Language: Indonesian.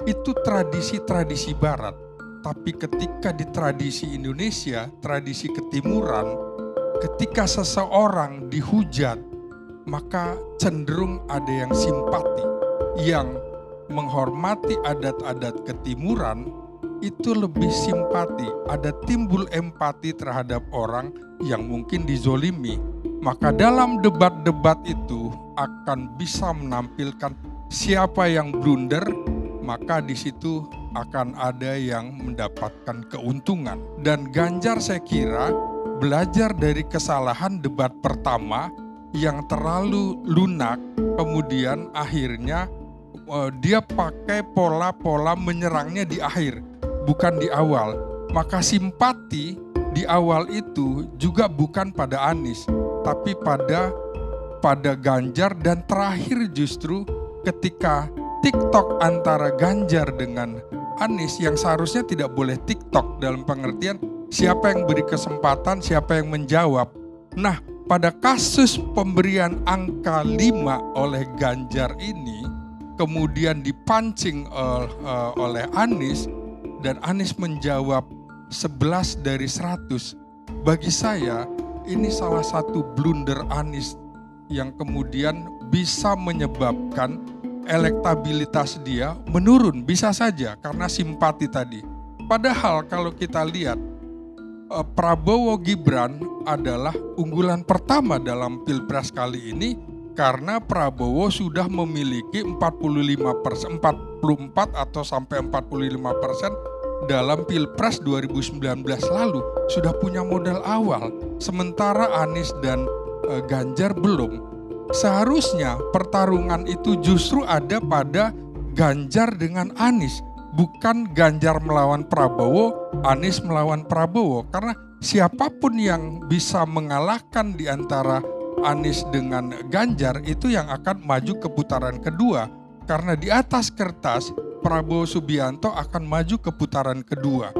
itu tradisi-tradisi barat. Tapi ketika di tradisi Indonesia, tradisi ketimuran, ketika seseorang dihujat, maka cenderung ada yang simpati, yang menghormati adat-adat ketimuran itu lebih simpati, ada timbul empati terhadap orang yang mungkin dizolimi. Maka dalam debat-debat itu akan bisa menampilkan siapa yang blunder, maka di situ akan ada yang mendapatkan keuntungan. Dan Ganjar saya kira belajar dari kesalahan debat pertama yang terlalu lunak, kemudian akhirnya dia pakai pola-pola menyerangnya di akhir, bukan di awal. Maka simpati di awal itu juga bukan pada Anies, tapi pada Ganjar, dan terakhir justru ketika TikTok antara Ganjar dengan Anies yang seharusnya tidak boleh TikTok dalam pengertian siapa yang beri kesempatan, siapa yang menjawab. Nah, pada kasus pemberian angka 5 oleh Ganjar ini kemudian dipancing oleh Anies dan Anies menjawab 11 dari 100. Bagi saya ini salah satu blunder Anies yang kemudian bisa menyebabkan elektabilitas dia menurun, bisa saja karena simpati tadi. Padahal kalau kita lihat Prabowo Gibran adalah unggulan pertama dalam Pilpres kali ini karena Prabowo sudah memiliki 44 atau sampai 45% dalam Pilpres 2019 lalu, sudah punya modal awal, sementara Anies dan Ganjar belum. Seharusnya pertarungan itu justru ada pada Ganjar dengan Anies, bukan Ganjar melawan Prabowo, Anies melawan Prabowo. Karena siapapun yang bisa mengalahkan di antara Anies dengan Ganjar itu yang akan maju ke putaran kedua. Karena di atas kertas Prabowo Subianto akan maju ke putaran kedua.